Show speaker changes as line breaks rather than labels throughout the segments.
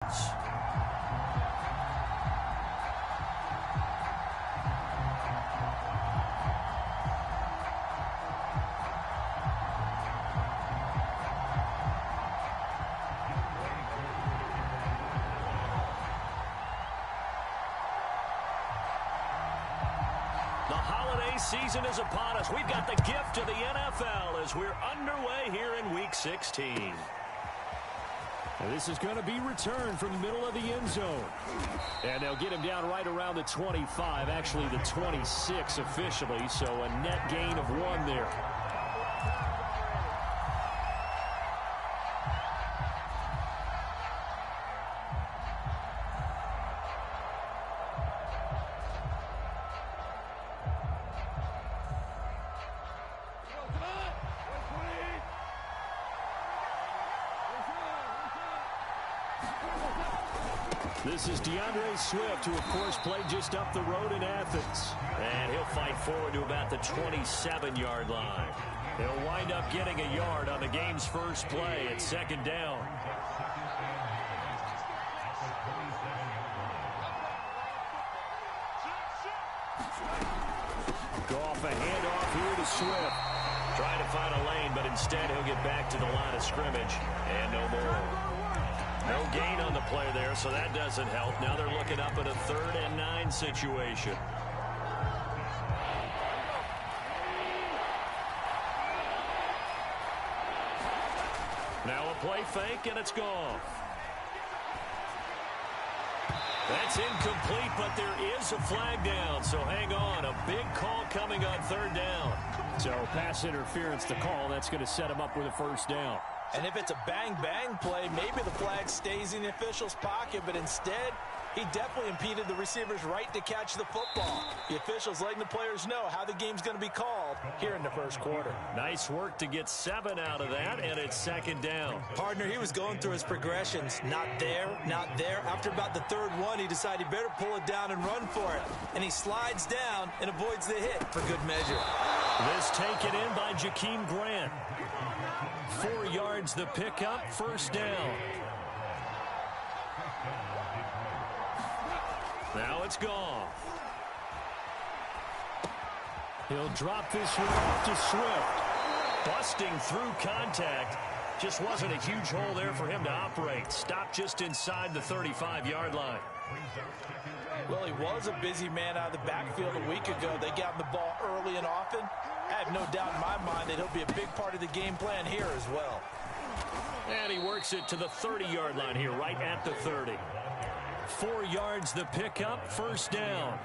The holiday season is upon us. We've got the gift of the NFL as we're underway here in Week 16.
And this is going to be returned from the middle of the end zone. And they'll get him down right around the 25, actually the 26 officially, so a net gain of 1 there. This is DeAndre Swift, who, of course, played just up the road in Athens.
And he'll fight forward to about the 27-yard line. He'll wind up getting a yard on the game's first play at 2nd down.
Goff, a handoff here to Swift.
Trying to find a lane, but instead he'll get back to the line of scrimmage. And no more. No gain on the play there, so that doesn't help. Now they're looking up at a 3rd and 9 situation. Now a play fake, and it's gone. That's incomplete, but there is a flag down, so hang on. A big call coming on 3rd down.
So pass interference to call. That's going to set him up with a 1st down.
And if it's a bang-bang play, maybe the flag stays in the official's pocket, but instead, he definitely impeded the receiver's right to catch the football. The official's letting the players know how the game's going to be called here in the first quarter.
Nice work to get 7 out of that, and it's 2nd down.
Partner, he was going through his progressions. Not there, not there. After about the 3rd one, he decided he better pull it down and run for it. And he slides down and avoids the hit for good measure.
This taken in by Jakeem Grant. 4 yards the pickup, 1st down. Now it's gone.
He'll drop this one off to Swift.
Busting through contact. Just wasn't a huge hole there for him to operate. Stopped just inside the 35-yard line.
Well, he was a busy man out of the backfield a week ago. They got him the ball early and often. I have no doubt in my mind that he'll be a big part of the game plan here as well.
And he works it to the 30-yard line here, right at the 30. 4 yards the pickup, 1st down.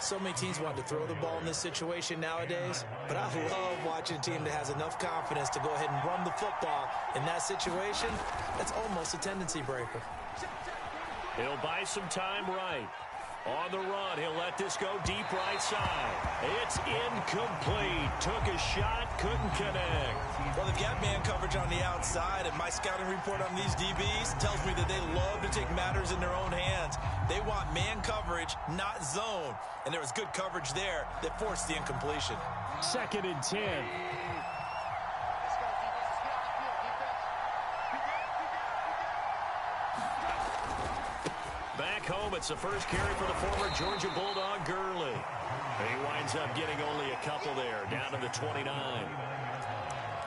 So many teams want to throw the ball in this situation nowadays, but I love watching a team that has enough confidence to go ahead and run the football. In that situation, that's almost a tendency breaker.
He'll buy some time right. On the run, he'll let this go deep right side. It's incomplete. Took a shot, couldn't connect.
Well, they've got man coverage on the outside, and my scouting report on these DBs tells me that they love to take matters in their own hands. They want man coverage, not zone. And there was good coverage there that forced the incompletion.
2nd and 10.
Back home, it's the first carry for the former Georgia Bulldog, Gurley. He winds up getting only a couple there, down to the 29.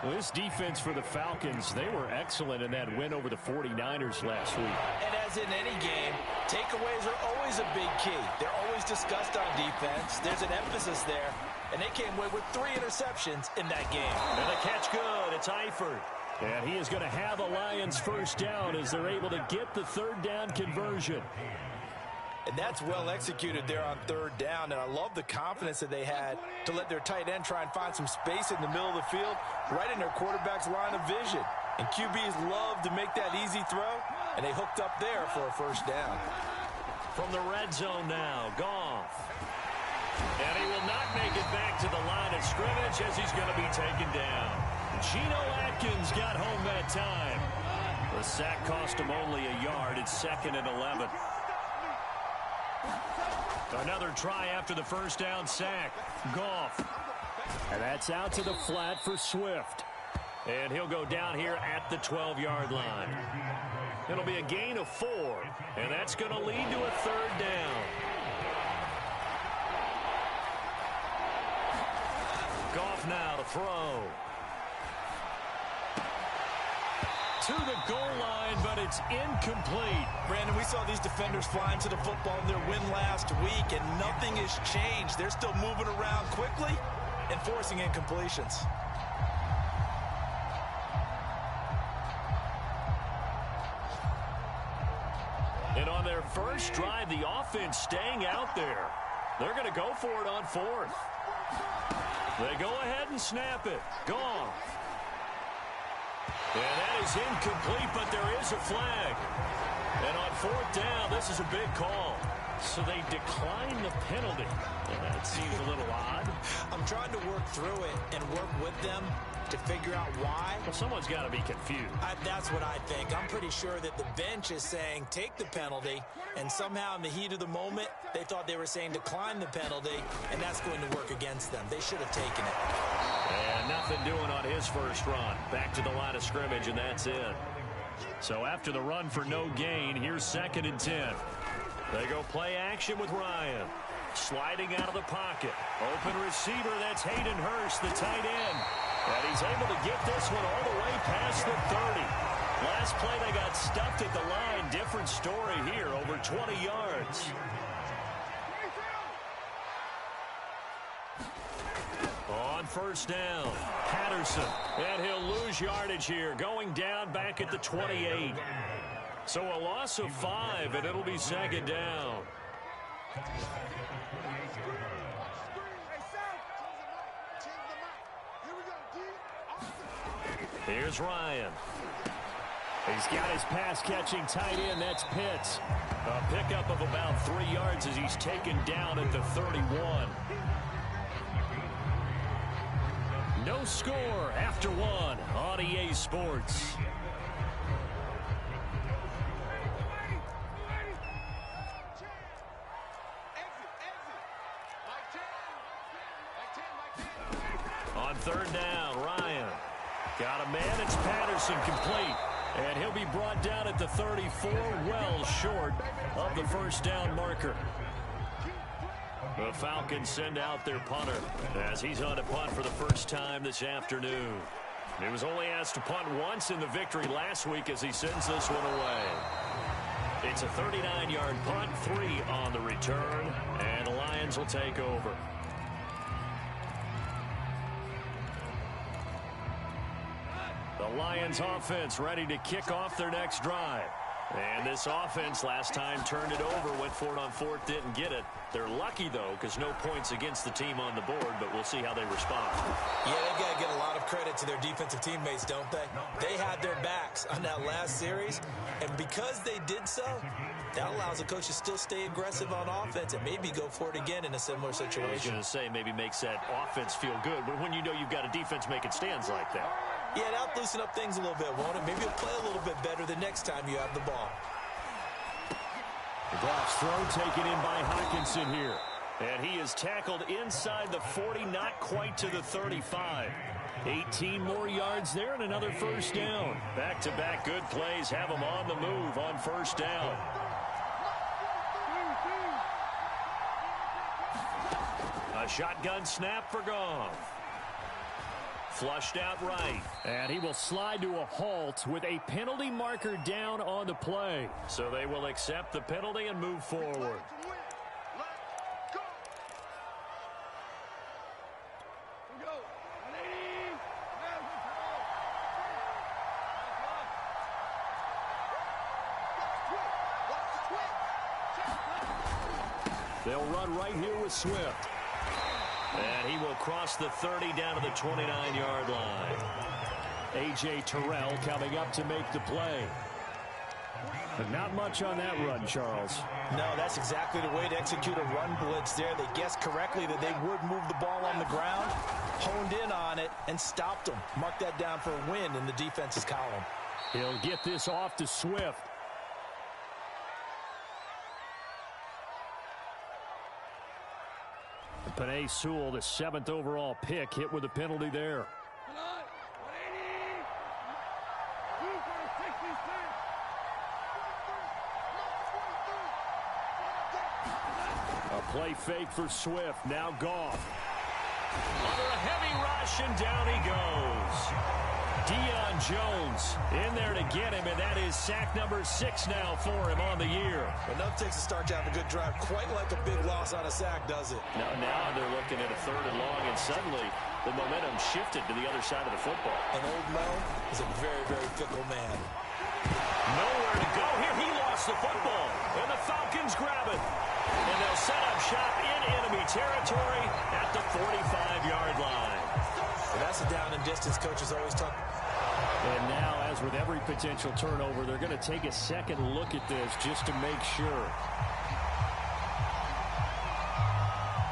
Well, this defense for the Falcons, they were excellent in that win over the 49ers last week.
And as in any game, takeaways are always a big key. They're always discussed on defense. There's an emphasis there, and they came away with 3 interceptions in that game.
And the catch good. It's Eifert.
And he is going to have a Lions 1st down as they're able to get the 3rd down conversion.
And that's well executed there on 3rd down. And I love the confidence that they had to let their tight end try and find some space in the middle of the field, right in their quarterback's line of vision. And QBs love to make that easy throw, and they hooked up there for a 1st down.
From the red zone now, Goff. And he will not make it back to the line of scrimmage as he's going to be taken down. Geno Atkins got home that time. The sack cost him only a yard. It's 2nd and 11. Another try after the 1st down sack. Goff.
And that's out to the flat for Swift.
And he'll go down here at the 12-yard line.
It'll be a gain of 4, and that's going to lead to a third down. Goff now to throw. To the goal line, but it's incomplete.
Brandon, we saw these defenders flying to the football in their win last week, and nothing has changed. They're still moving around quickly and forcing incompletions.
And on their first drive, the offense staying out there. They're going to go for it on 4th. They go ahead and snap it. Goff. And that is incomplete, but there is a flag. And on 4th down, this is a big call. So they decline the penalty. Well, that seems a little odd.
I'm trying to work through it and work with them to figure out why.
Well, someone's got to be confused.
That's what I think. I'm pretty sure that the bench is saying take the penalty, and somehow in the heat of the moment, they thought they were saying decline the penalty, and that's going to work against them. They should have taken it.
And nothing doing on his first run. Back to the line of scrimmage, and that's it. So after the run for no gain, here's 2nd and 10. They go play action with Ryan. Sliding out of the pocket. Open receiver, that's Hayden Hurst, the tight end. And he's able to get this one all the way past the 30. Last play, they got stuffed at the line. Different story here, over 20 yards. On first down, Patterson. And he'll lose yardage here, going down back at the 28. So a loss of 5, and it'll be 2nd down. Here's Ryan. He's got his pass-catching tight end. That's Pitts. A pickup of about 3 yards as he's taken down at the 31. No score after 1 on EA Sports. On 3rd down, Ryan. Got a man, it's Patterson, complete. And he'll be brought down at the 34, well short of the first down marker. The Falcons send out their punter as he's on to punt for the first time this afternoon. He was only asked to punt once in the victory last week as he sends this one away. It's a 39-yard punt, 3 on the return, and the Lions will take over. The Lions offense ready to kick off their next drive. And this offense last time turned it over, went for it on 4th, didn't get it. They're lucky, though, because no points against the team on the board, but we'll see how they respond.
Yeah, they've got to get a lot of credit to their defensive teammates, don't they? They had their backs on that last series, and because they did so, that allows the coach to still stay aggressive on offense and maybe go for it again in a similar situation.
I was going to say maybe makes that offense feel good, but when you know you've got a defense making stands like that.
Yeah, that'll loosen up things a little bit, won't it? Maybe you'll play a little bit better the next time you have the ball.
The Goff's throw taken in by Hockenson here. And he is tackled inside the 40, not quite to the 35. 18 more yards there and another first down. Back-to-back good plays have him on the move on first down. A shotgun snap for Goff. Flushed out right. And he will slide to a halt with a penalty marker down on the play. So they will accept the penalty and move forward. They'll run right here with Swift. And he will cross the 30 down to the 29-yard line. A.J. Terrell coming up to make the play. But not much on that run, Charles.
No, that's exactly the way to execute a run blitz there. They guessed correctly that they would move the ball on the ground, honed in on it, and stopped them. Mark that down for a win in the defense's column.
He'll get this off to Swift. Penei Sewell, the 7th overall pick, hit with a penalty there. A play fake for Swift. Now Goff.
Under a heavy rush, and down he goes. Deion Jones in there to get him, and that is sack number 6 now for him on the year.
Enough takes a start to have a good drive. Quite like a big loss on a sack, does it?
Now they're looking at a 3rd and long, and suddenly the momentum shifted to the other side of the football.
And old Mel is a very, very fickle man.
Nowhere to go here. He lost the football, and the Falcons grab it. And they'll set up shop in enemy territory at the 45-yard line.
And that's a down and distance coaches always talk.
And now, as with every potential turnover, they're going to take a second look at this just to make sure.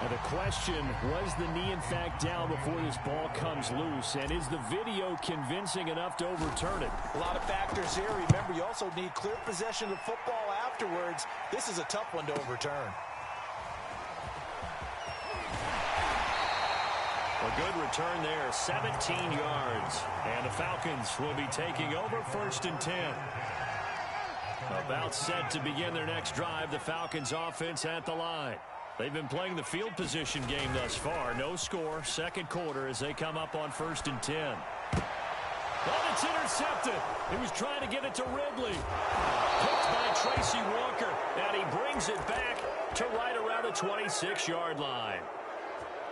And the question, was the knee in fact down before this ball comes loose? And is the video convincing enough to overturn it?
A lot of factors here. Remember, you also need clear possession of football afterwards. This is a tough one to overturn.
A good return there, 17 yards. And the Falcons will be taking over 1st and 10. About set to begin their next drive, the Falcons offense at the line. They've been playing the field position game thus far. No score, 2nd quarter as they come up on 1st and 10. And it's intercepted. He was trying to get it to Ridley. Picked by Tracy Walker. And he brings it back to right around the 26-yard line.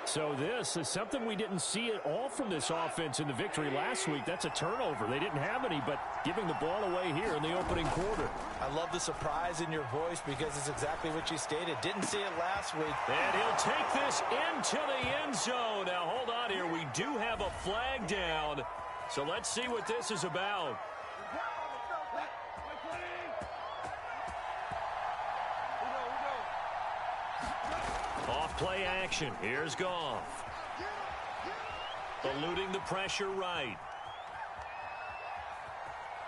So this is something we didn't see at all from this offense in the victory last week. That's a turnover. They didn't have any, but giving the ball away here in the opening quarter.
I love the surprise in your voice because it's exactly what you stated. Didn't see it last week.
And he'll take this into the end zone. Now, hold on here. We do have a flag down. So let's see what this is about. Off play action. Here's Goff. Eluding the pressure right.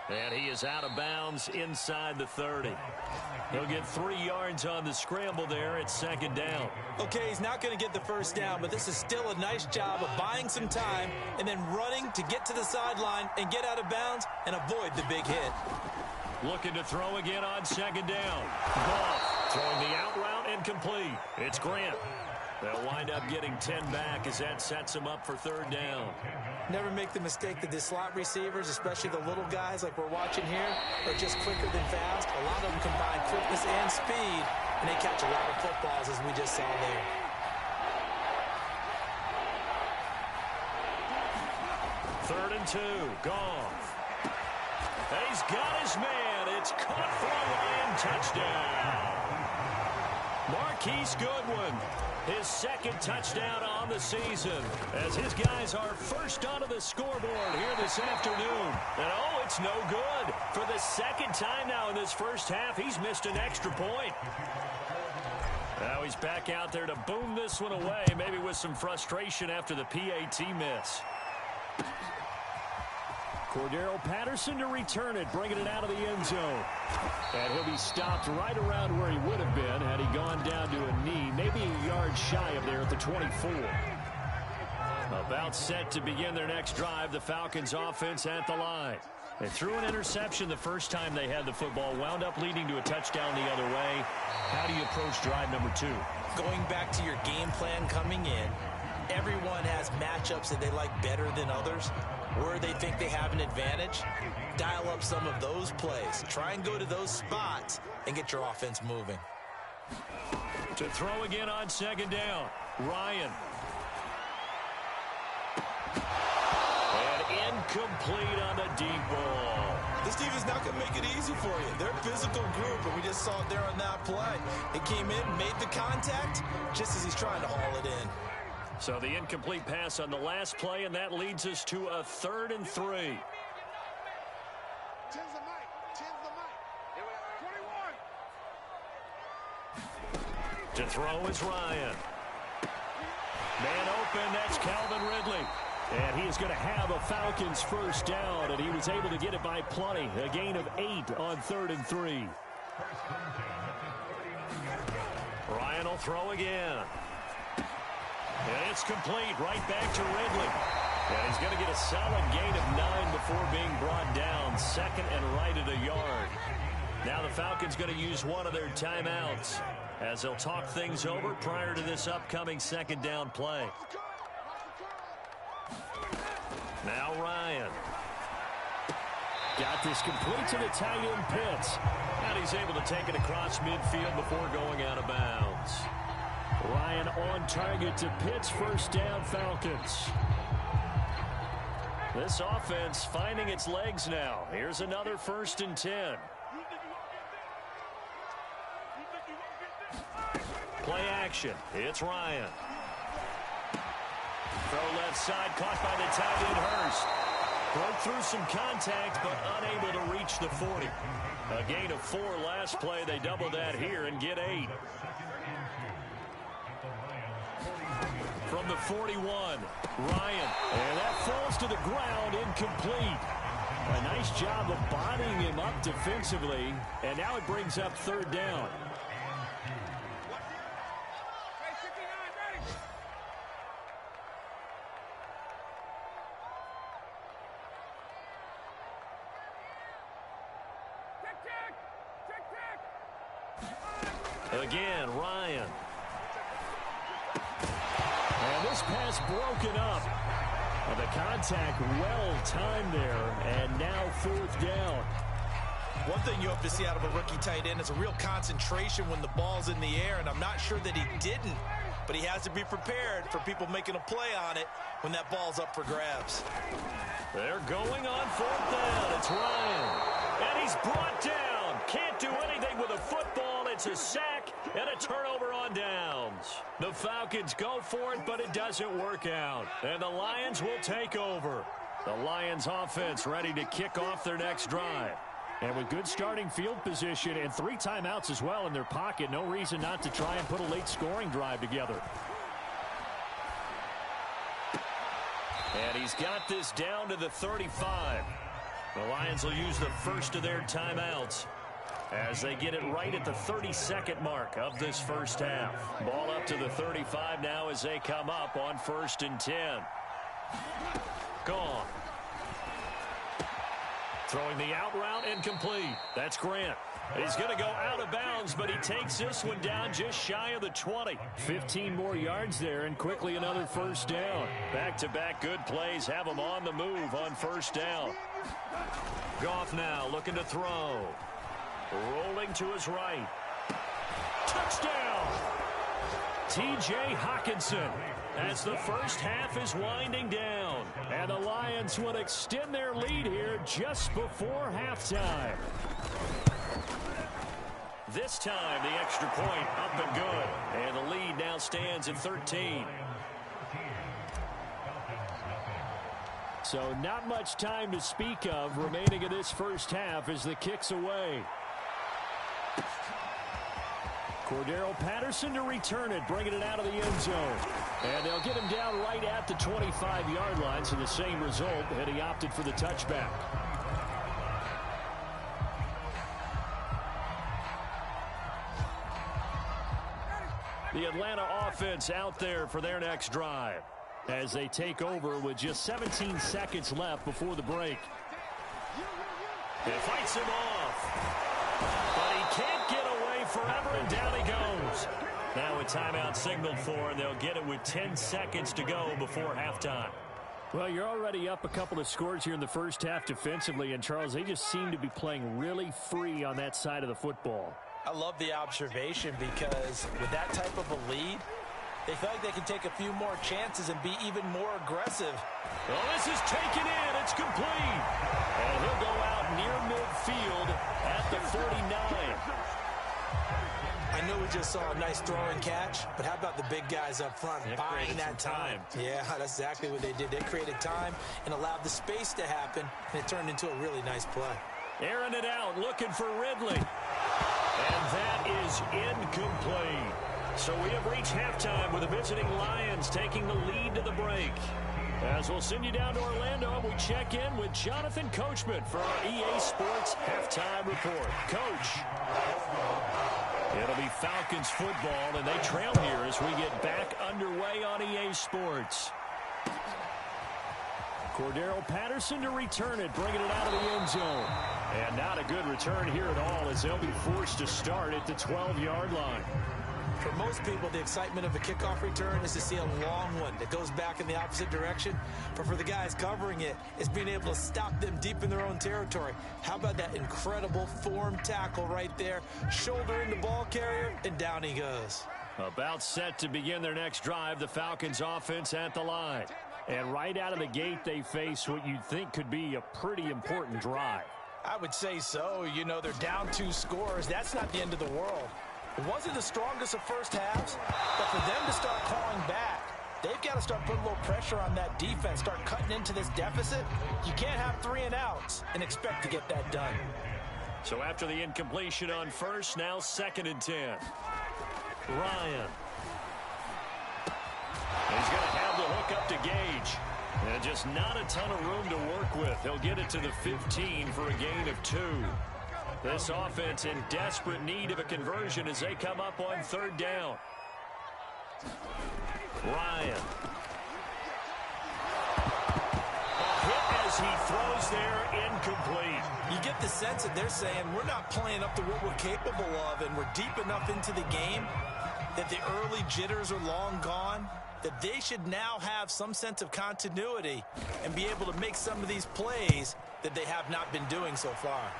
And he is out of bounds inside the 30. He'll get 3 yards on the scramble there at 2nd down.
Okay, he's not going to get the 1st down, but this is still a nice job of buying some time and then running to get to the sideline and get out of bounds and avoid the big hit.
Looking to throw again on 2nd down. Goff throwing the out route incomplete. It's Grant. They'll wind up getting 10 back as that sets them up for 3rd down.
Never make the mistake that the slot receivers, especially the little guys like we're watching here, are just quicker than fast. A lot of them combine quickness and speed, and they catch a lot of footballs as we just saw there.
Third and 2. Goff. He's got his man. It's caught for a Lion touchdown. Marquise Goodwin, his 2nd touchdown on the season, as his guys are first onto the scoreboard here this afternoon. And oh, it's no good. For the 2nd time now in this first half, he's missed an extra point. Now he's back out there to boom this one away, maybe with some frustration after the PAT miss.
Cordero Patterson to return it, bringing it out of the end zone. And he'll be stopped right around where he would have been had he gone down to a knee, maybe a yard shy of there at the 24. About set to begin their next drive, the Falcons offense at the line. They threw an interception the first time they had the football, wound up leading to a touchdown the other way. How do you approach drive number 2?
Going back to your game plan coming in, everyone has matchups that they like better than others. Where they think they have an advantage, dial up some of those plays. Try and go to those spots and get your offense moving.
To throw again on 2nd down, Ryan. And incomplete on the deep ball.
This team is not going to make it easy for you. They're a physical group, and we just saw it there on that play. It came in, made the contact, just as he's trying to haul it in.
So the incomplete pass on the last play, and that leads us to a 3rd and 3. To throw is Ryan. Man open, that's Calvin Ridley. And he is going to have a Falcons 1st down, and he was able to get it by plenty. A gain of 8 on 3rd and 3. Ryan will throw again. And it's complete, right back to Ridley. And he's going to get a solid gain of 9 before being brought down. 2nd and right at a yard. Now the Falcons going to use one of their timeouts. as they'll talk things over prior to this upcoming second down play. Now Ryan.
Got this complete to the tight end Pitts.
And he's able to take it across midfield before going out of bounds.
Ryan on target to Pitts. First down, Falcons.
This offense finding its legs now. Here's another 1st and 10. Play action. It's Ryan. Throw left side, caught by the tight end Hurst. Broke through some contact, but unable to reach the 40. A gain of 4 last play. They double that here and get 8. From the 41, Ryan. And that falls to the ground, incomplete. A nice job of bodying him up defensively. And now it brings up 3rd down. Again, Ryan.
And this pass broken up. And the contact well timed there. And now 4th down.
One thing you hope to see out of a rookie tight end is a real concentration when the ball's in the air, and I'm not sure that he didn't, but he has to be prepared for people making a play on it when that ball's up for grabs.
They're going on 4th down. It's Ryan. And he's brought down. Can't do anything with a football. It's a sack and a turnover on downs. The Falcons go for it, but it doesn't work out. And the Lions will take over. The Lions offense ready to kick off their next drive.
And with good starting field position and 3 timeouts as well in their pocket, no reason not to try and put a late scoring drive together.
And he's got this down to the 35. The Lions will use the first of their timeouts as they get it right at the 32nd mark of this first half. Ball up to the 35 now as they come up on 1st and 10. Gone. Throwing the out route incomplete. That's Grant. He's going to go out of bounds, but he takes this one down just shy of the 20.
15 more yards there, and quickly another 1st down.
Back-to-back good plays have him on the move on 1st down. Goff now looking to throw. Rolling to his right. Touchdown!
T.J. Hockenson as the first half is winding down. And the Lions will extend their lead here just before halftime.
This time the extra point up and good. And the lead now stands at 13.
So not much time to speak of remaining in this first half as the kick's away. Cordero Patterson to return it, bringing it out of the end zone. And they'll get him down right at the 25-yard line, so the same result, and he opted for the touchback. The Atlanta offense out there for their next drive as they take over with just 17 seconds left before the break.
It fights him off, but he can't get away forever, and down he goes. Now a timeout signaled for, and they'll get it with 10 seconds to go before halftime.
Well, you're already up a couple of scores here in the first half defensively, and Charles, they just seem to be playing really free on that side of the football.
I love the observation because with that type of a lead, they feel like they can take a few more chances and be even more aggressive.
Well, this is taken in. It's complete. And he'll go out near midfield at the 49.
I know we just saw a nice throw and catch, but how about the big guys up front buying that time? Yeah, that's exactly what they did. They created time and allowed the space to happen, and it turned into a really nice play.
Airing it out, looking for Ridley. And that is incomplete. So we have reached halftime with the visiting Lions taking the lead to the break. As we'll send you down to Orlando, we check in with Jonathan Coachman for our EA Sports Halftime Report. Coach. It'll be Falcons football, and they trail here as we get back underway on EA Sports.
Cordero Patterson to return it, bringing it out of the end zone. And not a good return here at all, as they'll be forced to start at the 12-yard line.
For most people, the excitement of a kickoff return is to see a long one that goes back in the opposite direction. But for the guys covering it, it's being able to stop them deep in their own territory. How about that incredible form tackle right there? Shoulder in the ball carrier, and down he goes.
About set to begin their next drive, the Falcons offense at the line. And right out of the gate, they face what you'd think could be a pretty important drive.
I would say so. You know, they're down 2 scores. That's not the end of the world. It wasn't the strongest of first halves, but for them to start calling back, they've got to start putting a little pressure on that defense, start cutting into this deficit. You can't have 3 and outs and expect to get that done.
So after the incompletion on first, now 2nd and 10. Ryan. He's going to have the hook up to Gage. And just not a ton of room to work with. He'll get it to the 15 for a gain of 2. This offense in desperate need of a conversion as they come up on 3rd down. Ryan. A hit as he throws there, incomplete.
You get the sense that they're saying we're not playing up to what we're capable of, and we're deep enough into the game that the early jitters are long gone, that they should now have some sense of continuity and be able to make some of these plays that they have not been doing so far.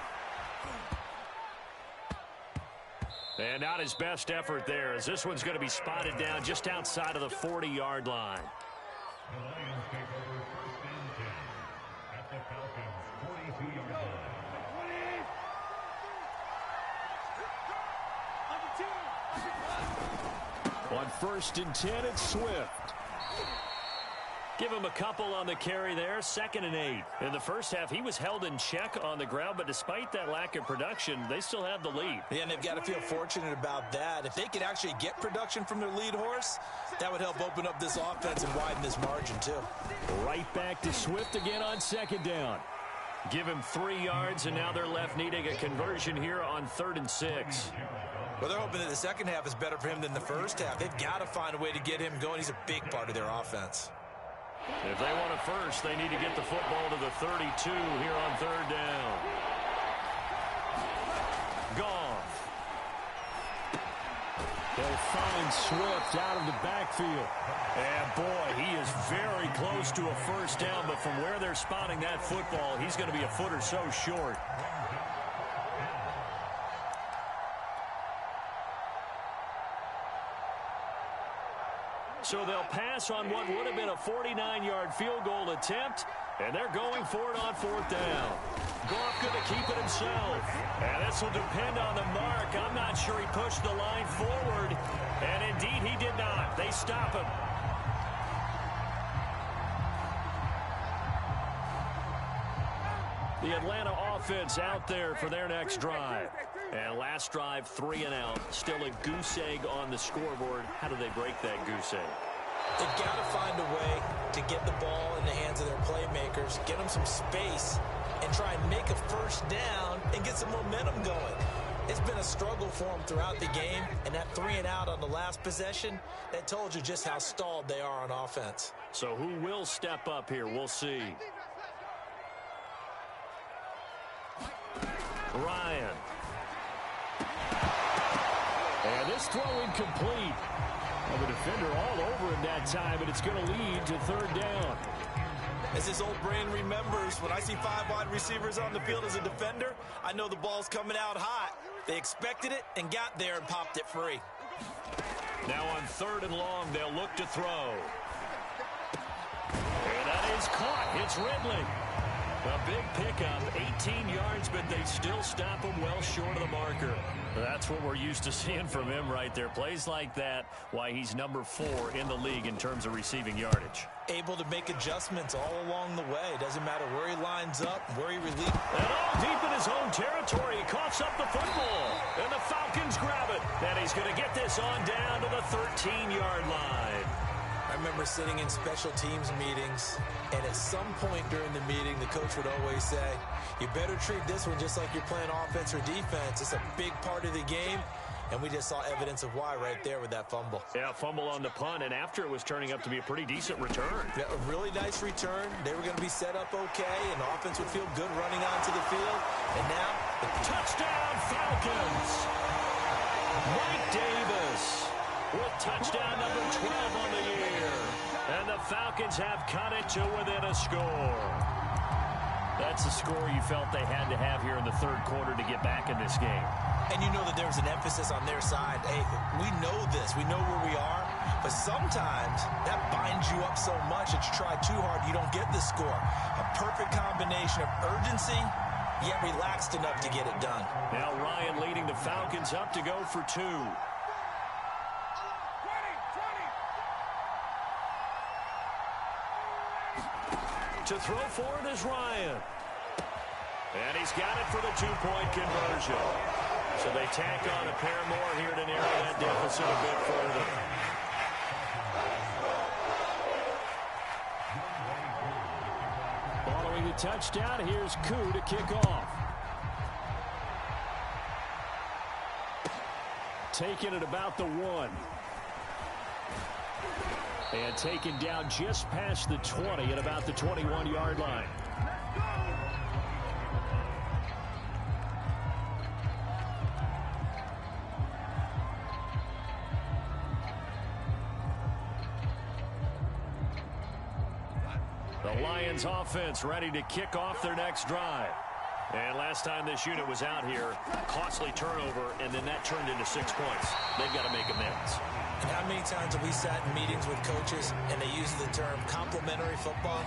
And not his best effort there, as this one's going to be spotted down just outside of the 40-yard line.
The Lions take over 1st and 10 at the Falcons' 42-yard line.
On 1st and 10, it's Swift. Give him a couple on the carry there, 2nd and 8. In the first half, he was held in check on the ground, but despite that lack of production, they still have the lead.
Yeah, and they've got to feel fortunate about that. If they could actually get production from their lead horse, that would help open up this offense and widen this margin, too.
Right back to Swift again on 2nd down. Give him 3 yards, and now they're left needing a conversion here on 3rd and 6.
Well, they're hoping that the second half is better for him than the first half. They've got to find a way to get him going. He's a big part of their offense.
If they want a first, they need to get the football to the 32 here on 3rd down. Goff. They'll find Swift out of the backfield. And, boy, he is very close to a first down, but from where they're spotting that football, he's going to be a foot or so short. So they'll pass on what would have been a 49-yard field goal attempt, and they're going for it on 4th down. Goff going to keep it himself. And this will depend on the mark. I'm not sure he pushed the line forward, and indeed he did not. They stop him. The Atlanta offense out there for their next drive. And last drive, 3 and out. Still a goose egg on the scoreboard. How do they break that goose egg?
They've got to find a way to get the ball in the hands of their playmakers, get them some space, and try and make a first down and get some momentum going. It's been a struggle for them throughout the game, and that 3 and out on the last possession, that told you just how stalled they are on offense.
So who will step up here? We'll see. Ryan. And this throw incomplete. Well, the defender all over him that time, and it's going to lead to 3rd down.
As this old brain remembers, when I see 5 wide receivers on the field as a defender, I know the ball's coming out hot. They expected it and got there and popped it free.
Now on 3rd and long, they'll look to throw. And that is caught. It's Ridley. A big pickup, 18 yards, but they still stop him well short of the marker. That's what we're used to seeing from him right there. Plays like that, why he's number 4 in the league in terms of receiving yardage.
Able to make adjustments all along the way. Doesn't matter where he lines up, where he relieves.
And all deep in his own territory, he coughs up the football. And the Falcons grab it. And he's going to get this on down to the 13-yard line.
I remember sitting in special teams meetings, and at some point during the meeting, the coach would always say, you better treat this one just like you're playing offense or defense. It's a big part of the game. And we just saw evidence of why right there with that fumble.
Yeah, fumble on the punt, and after it was turning up to be a pretty decent return.
Yeah, a really nice return. They were going to be set up okay, and the offense would feel good running onto the field. And now,
touchdown Falcons! Mike Davis with touchdown number 12 on the year. And the Falcons have cut it to within a score. That's the score you felt they had to have here in the third quarter to get back in this game.
And you know that there was an emphasis on their side. Hey, we know this. We know where we are. But sometimes that binds you up so much that you try too hard, you don't get the score. A perfect combination of urgency, yet relaxed enough to get it done.
Now Ryan leading the Falcons up to go for 2. To throw for it is Ryan. And he's got it for the 2-point conversion. So they tack on a pair more here to narrow that deficit a bit further. Following the touchdown, here's Koo to kick off. Taken at about the 1. And taken down just past the 20 at about the 21-yard line. The Lions offense ready to kick off their next drive. And last time this unit was out here, costly turnover, and then that turned into 6 points. They've got to make amends.
And how many times have we sat in meetings with coaches and they use the term complementary football?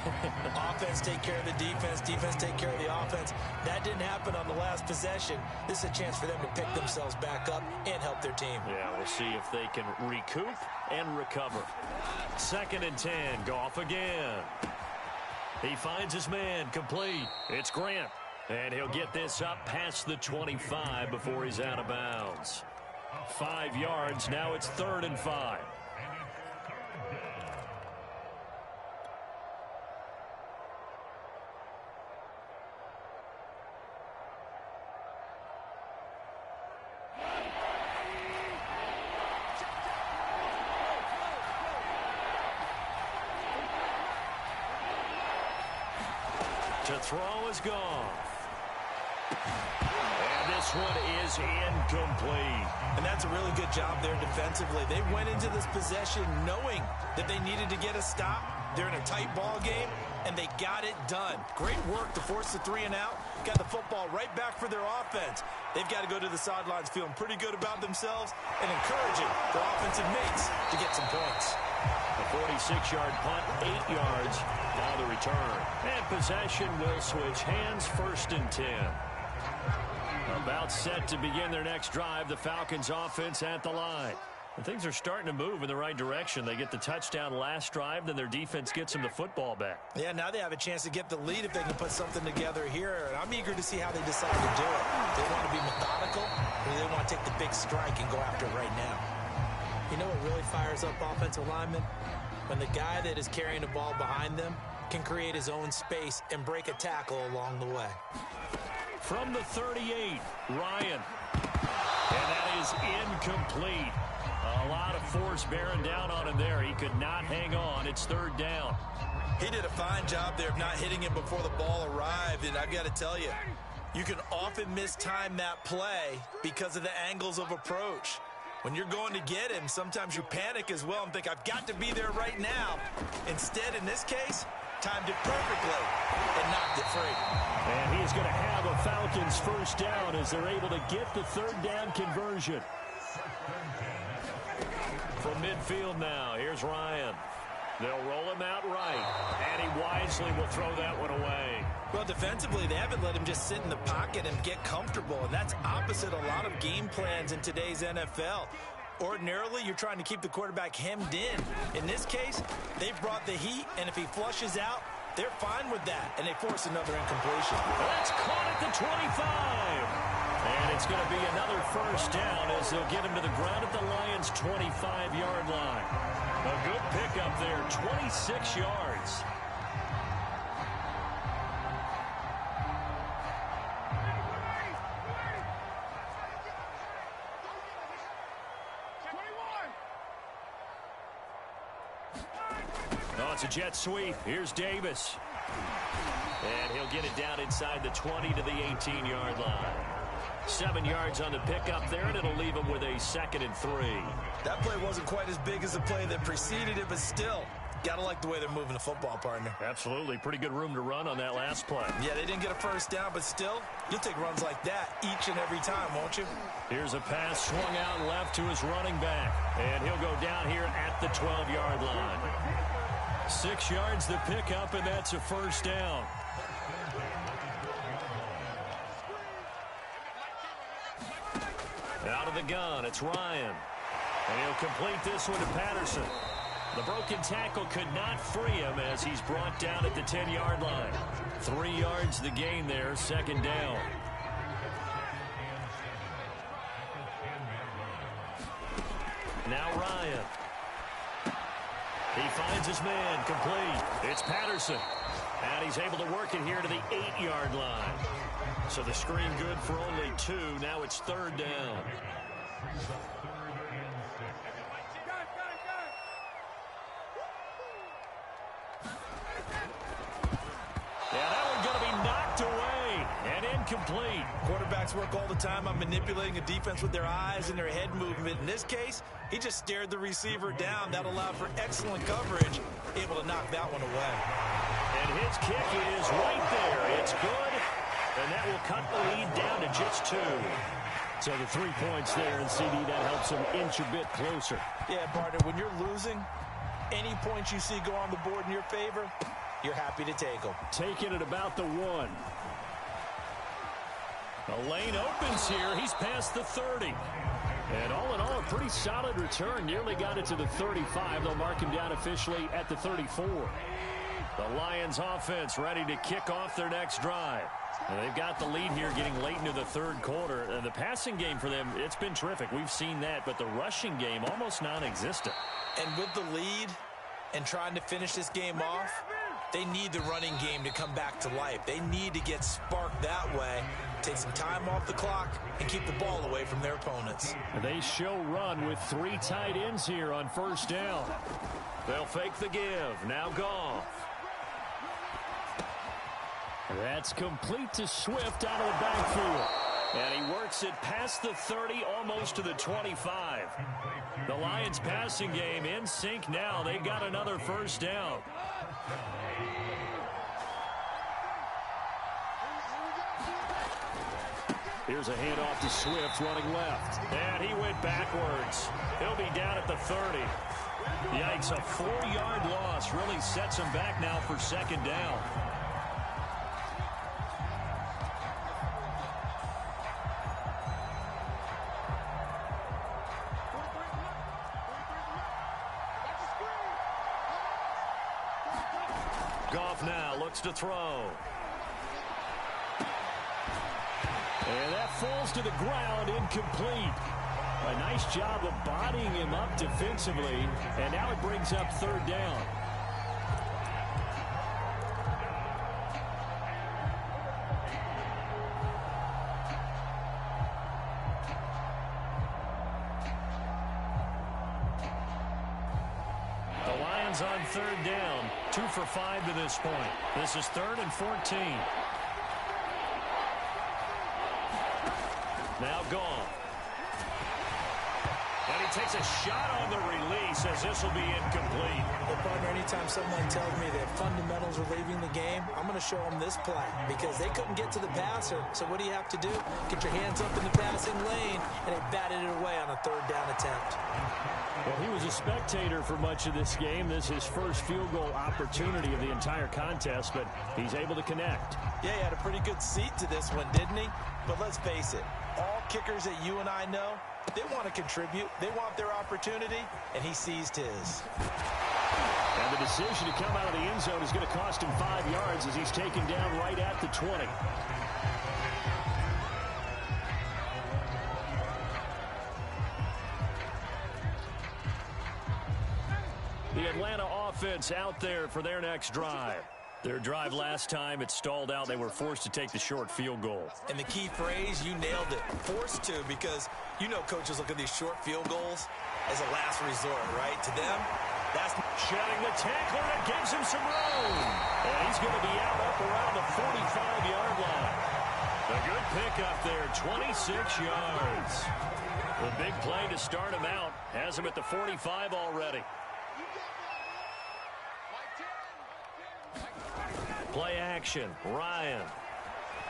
Offense take care of the defense, defense take care of the offense. That didn't happen on the last possession. This is a chance for them to pick themselves back up and help their team.
Yeah, we'll see if they can recoup and recover. 2nd and 10, Goff again. He finds his man, complete. It's Grant. And he'll get this up past the 25 before he's out of bounds. 5 yards, now it's 3rd and 5. To throw is gone. And this one is incomplete.
And that's a really good job there defensively. They went into this possession knowing that they needed to get a stop. They're in a tight ball game, and they got it done. Great work to force the 3 and out. Got the football right back for their offense. They've got to go to the sidelines feeling pretty good about themselves and encouraging their offensive mates to get some points.
A 46-yard punt, 8 yards. Now the return. And possession will switch hands, 1st and 10. About set to begin their next drive. The Falcons offense at the line. And things are starting to move in the right direction. They get the touchdown last drive, then their defense gets them the football back.
Yeah, now they have a chance to get the lead if they can put something together here. And I'm eager to see how they decide to do it. They want to be methodical, or they want to take the big strike and go after it right now. You know what really fires up offensive linemen? When the guy that is carrying the ball behind them can create his own space and break a tackle along the way.
From the 38, Ryan. And that is incomplete. A lot of force bearing down on him there. He could not hang on. It's 3rd down.
He did a fine job there of not hitting him before the ball arrived. And I've got to tell you, you can often mistime that play because of the angles of approach. When you're going to get him, sometimes you panic as well and think, I've got to be there right now. Instead, in this case, timed it perfectly and knocked it free.
And he is going to have a Falcons 1st down as they're able to get the 3rd down conversion. From midfield now, here's Ryan. They'll roll him out right, and he wisely will throw that one away.
Well, defensively, they haven't let him just sit in the pocket and get comfortable, and that's opposite a lot of game plans in today's NFL. Ordinarily, you're trying to keep the quarterback hemmed in. In this case, they've brought the heat, and if he flushes out, they're fine with that, and they force another incompletion.
That's caught at the 25. And it's going to be another 1st down as they'll get him to the ground at the Lions' 25-yard line. A good pickup there, 26 yards. Wants a jet sweep. Here's Davis.
And he'll get it down inside the 20 to the 18-yard line. 7 yards on the pickup there, and it'll leave him with a 2nd and 3.
That play wasn't quite as big as the play that preceded it, but still, got to like the way they're moving the football, partner.
Absolutely. Pretty good room to run on that last play.
Yeah, they didn't get a first down, but still, you'll take runs like that each and every time, won't you?
Here's a pass swung out left to his running back, and he'll go down here at the 12-yard line. 6 yards to pick up, and that's a first down. Out of the gun, it's Ryan. And he'll complete this one to Patterson. The broken tackle could not free him as he's brought down at the 10-yard line. 3 yards the gain there, 2nd down. Now Ryan. He finds his man, complete. It's Patterson. And he's able to work it here to the 8-yard line. So the screen good for only 2. Now it's 3rd down. Yeah, that one's going to be knocked away and incomplete.
Quarterbacks work all the time on manipulating a defense with their eyes and their head movement. In this case, he just stared the receiver down. That allowed for excellent coverage, able to knock that one away.
And his kick is right there. It's good, and that will cut the lead down to just 2. So the 3 points there, and CD, that helps him inch a bit closer.
Yeah, partner, when you're losing, any points you see go on the board in your favor, you're happy to take them.
Taking it about the 1. The lane opens here. He's past the 30. And all in all, a pretty solid return. Nearly got it to the 35. They'll mark him down officially at the 34. The Lions offense ready to kick off their next drive. And they've got the lead here getting late into the 3rd quarter. And the passing game for them, it's been terrific. We've seen that. But the rushing game, almost non-existent.
And with the lead and trying to finish this game off, they need the running game to come back to life. They need to get sparked that way, take some time off the clock, and keep the ball away from their opponents.
They show run with 3 tight ends here on 1st down. They'll fake the give. Now Goff. That's complete to Swift out of the backfield. And he works it past the 30, almost to the 25. The Lions passing game in sync now. They've got another 1st down. Here's a handoff to Swift running left. And he went backwards. He'll be down at the 30. Yikes, a 4-yard loss really sets him back now for 2nd down. Goff now looks to throw. And that falls to the ground, incomplete. A nice job of bodying him up defensively, and now it brings up 3rd down. The Lions on 3rd down, 2 for 5 to this point. This is 3rd and 14. Now Goff. And he takes a shot on the release as this will be incomplete.
Well, partner, anytime someone tells me that fundamentals are leaving the game, I'm going to show them this play because they couldn't get to the passer. So what do you have to do? Get your hands up in the passing lane, and they batted it away on a 3rd down attempt.
Well, he was a spectator for much of this game. This is his first field goal opportunity of the entire contest, but he's able to connect.
Yeah, he had a pretty good seat to this one, didn't he? But let's face it, all kickers that you and I know, they want to contribute. They want their opportunity, and he seized his.
And the decision to come out of the end zone is going to cost him 5 yards as he's taken down right at the 20. The Atlanta offense out there for their next drive. Their drive last time, it stalled out. They were forced to take the short field goal.
And the key phrase, you nailed it. Forced to, because you know coaches look at these short field goals as a last resort, right? To them, that's
shedding the tackler. It gives him some room. And he's going to be out up around the 45-yard line. A good pickup there, 26 yards. The big play to start him out. Has him at the 45 already. Play action. Ryan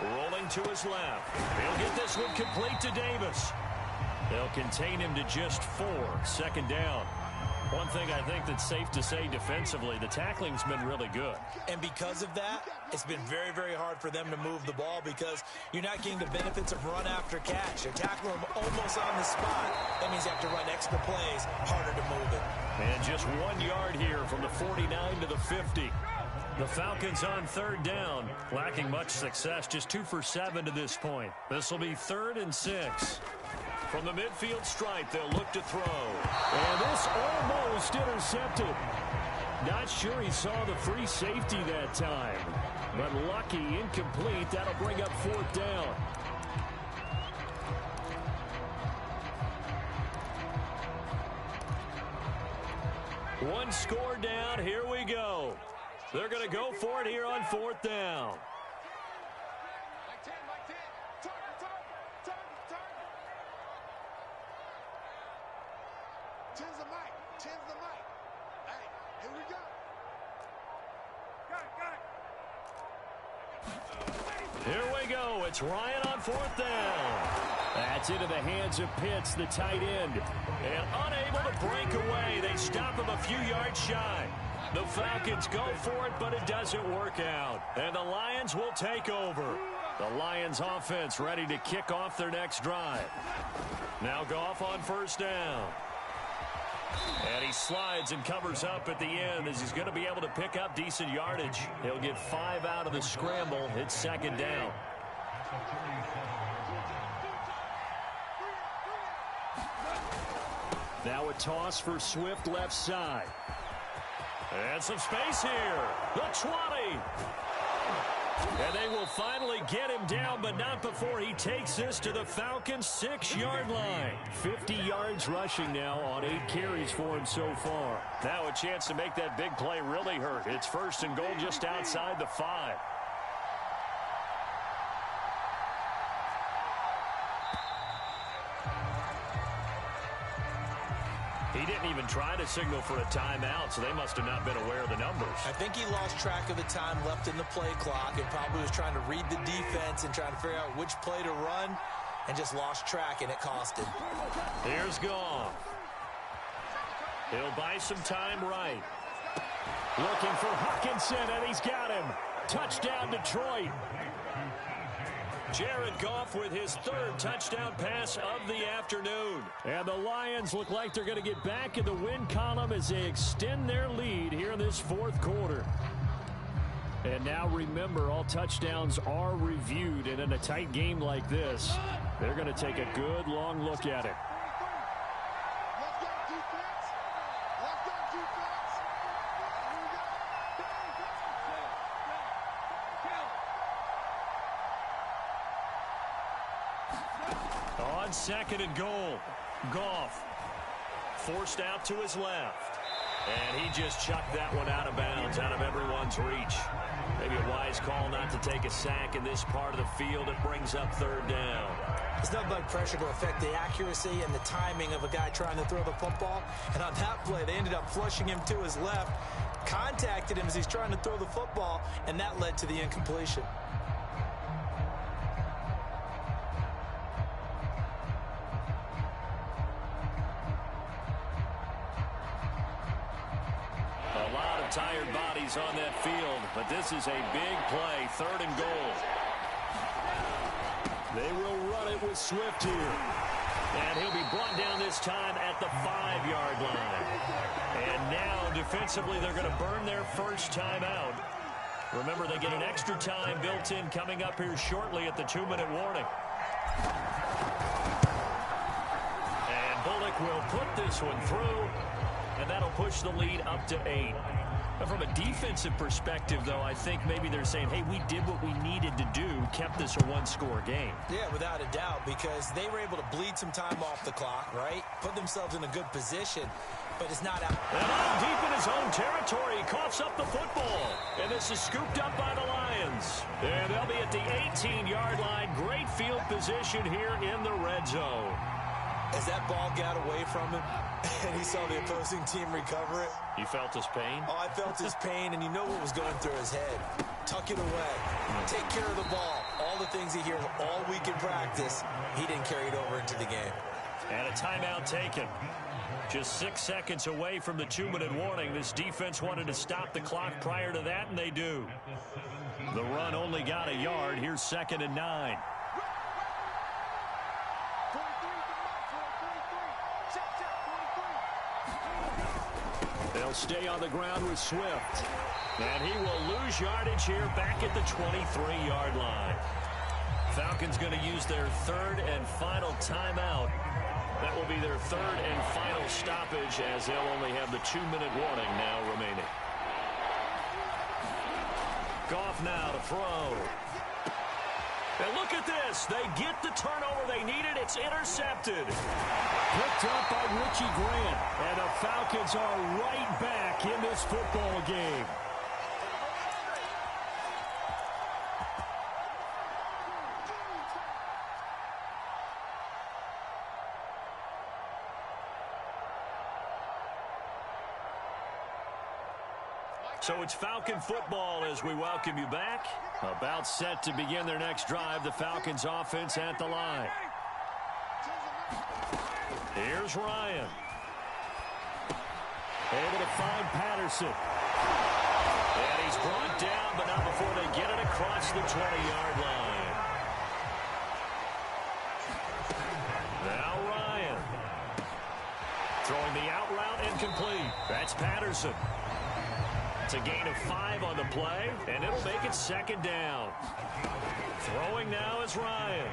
rolling to his left. He'll get this one complete to Davis. They'll contain him to just 4. Second down. One thing I think that's safe to say defensively, the tackling's been really good.
And because of that, it's been very, very hard for them to move the ball because you're not getting the benefits of run after catch. They're tackling them almost on the spot. That means you have to run extra plays, harder to move it.
And just 1 yard here from the 49 to the 50. The Falcons on third down, lacking much success, just 2 for 7 to this point. This will be 3rd and 6. From the midfield stripe, they'll look to throw. And this almost intercepted. Not sure he saw the free safety that time. But lucky, incomplete. That'll bring up 4th down. One score down. Here we go. They're going to go for it here on 4th down. Here we go. It's Ryan on 4th down. That's into the hands of Pitts, the tight end. And unable to break away. They stop him a few yards shy. The Falcons go for it, but it doesn't work out. And the Lions will take over. The Lions offense ready to kick off their next drive. Now Goff on 1st down. And he slides and covers up at the end as he's going to be able to pick up decent yardage. He'll get 5 out of the scramble. It's 2nd down. Now a toss for Swift left side. And some space here. The 20. And they will finally get him down, but not before he takes this to the Falcons' 6-yard line. 50 yards rushing now on 8 carries for him so far. Now a chance to make that big play really hurt. It's 1st and goal just outside the 5. He didn't even try to signal for a timeout, so they must have not been aware of the numbers.
I think he lost track of the time left in the play clock and probably was trying to read the defense and trying to figure out which play to run and just lost track, and it cost him.
Here's Goff. He'll buy some time right. Looking for Hawkinson, and he's got him. Touchdown, Detroit. Jared Goff with his 3rd touchdown pass of the afternoon. And the Lions look like they're going to get back in the win column as they extend their lead here in this 4th quarter. And now remember, all touchdowns are reviewed, and in a tight game like this, they're going to take a good long look at it. On 2nd and goal, Goff forced out to his left. And he just chucked that one out of bounds, out of everyone's reach. Maybe a wise call not to take a sack in this part of the field. It brings up 3rd down.
It's nothing but pressure to affect the accuracy and the timing of a guy trying to throw the football. And on that play, they ended up flushing him to his left, contacted him as he's trying to throw the football, and that led to the incompletion.
Tired bodies on that field, but this is a big play. 3rd and goal. They will run it with Swift here. And he'll be brought down this time at the 5-yard line. And now defensively they're going to burn their first timeout. Remember, they get an extra time built in coming up here shortly at the 2-minute warning. And Bullock will put this one through. And that'll push the lead up to 8. But from a defensive perspective, though, I think maybe they're saying, hey, we did what we needed to do, kept this a one-score game.
Yeah, without a doubt, because they were able to bleed some time off the clock, right? Put themselves in a good position, but it's not out.
And out deep in his own territory, he coughs up the football. And this is scooped up by the Lions. And they'll be at the 18-yard line. Great field position here in the red zone.
As that ball got away from him, and he saw the opposing team recover it.
You felt his pain?
Oh, I felt his pain, and you know what was going through his head. Tuck it away. Take care of the ball. All the things he hears all week in practice, he didn't carry it over into the game.
And a timeout taken. Just 6 seconds away from the 2-minute warning. This defense wanted to stop the clock prior to that, and they do. The run only got a yard. Here's 2nd and 9. They'll stay on the ground with Swift. And he will lose yardage here back at the 23-yard line. Falcons going to use their 3rd and final timeout. That will be their 3rd and final stoppage, as they'll only have the 2-minute warning now remaining. Goff now to throw. And look at this. They get the turnover they needed. It's intercepted. Picked up by Richie Grant. And the Falcons are right back in this football game. So it's Falcon football as we welcome you back. About set to begin their next drive. The Falcons offense at the line. Here's Ryan. Able to find Patterson. And he's brought down, but not before they get it across the 20-yard line. Now Ryan. Throwing the out route incomplete. That's Patterson. It's a gain of 5 on the play, and it'll make it 2nd down. Throwing now is Ryan.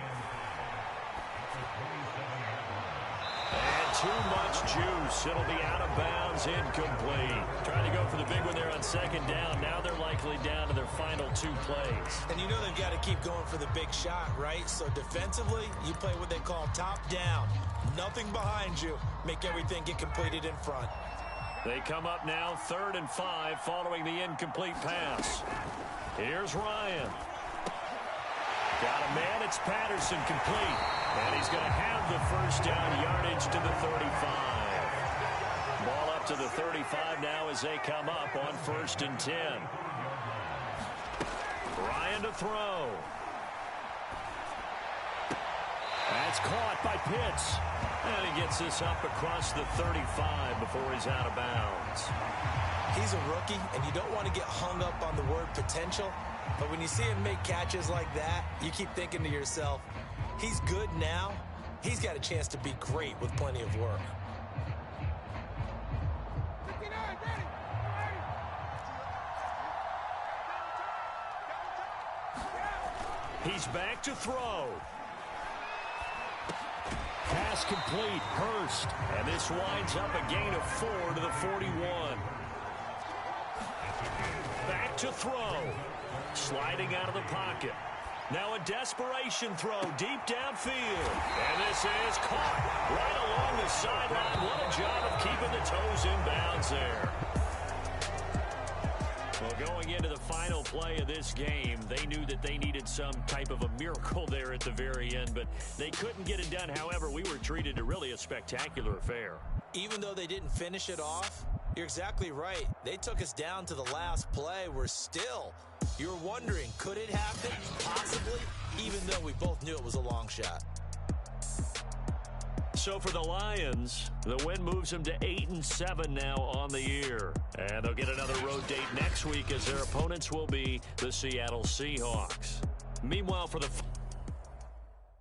And too much juice. It'll be out of bounds, incomplete. Trying to go for the big one there on 2nd down. Now they're likely down to their final 2 plays.
And you know they've got to keep going for the big shot, right? So defensively, you play what they call top down. Nothing behind you. Make everything get completed in front.
They come up now 3rd and 5 following the incomplete pass. Here's Ryan. Got a man. It's Patterson complete. And he's going to have the 1st down yardage to the 35. Ball up to the 35 now as they come up on 1st and 10. Ryan to throw. That's caught by Pitts. And he gets this up across the 35 before he's out of bounds.
He's a rookie, and you don't want to get hung up on the word potential. But when you see him make catches like that, you keep thinking to yourself, he's good now. He's got a chance to be great with plenty of work.
He's back to throw. Pass complete. Hurst. And this winds up a gain of 4 to the 41. Back to throw. Sliding out of the pocket. Now a desperation throw deep downfield. And this is caught right along the sideline. What a job of keeping the toes in bounds there. Well, going into the final play of this game, they knew that they needed some type of a miracle there at the very end, but they couldn't get it done. However, we were treated to really a spectacular affair.
Even though they didn't finish it off, you're exactly right. They took us down to the last play. We're still, you're wondering, could it happen? Possibly, even though we both knew it was a long shot.
So for the Lions, the win moves them to 8-7 now on the year. And they'll get another road date next week as their opponents will be the Seattle Seahawks. Meanwhile, for the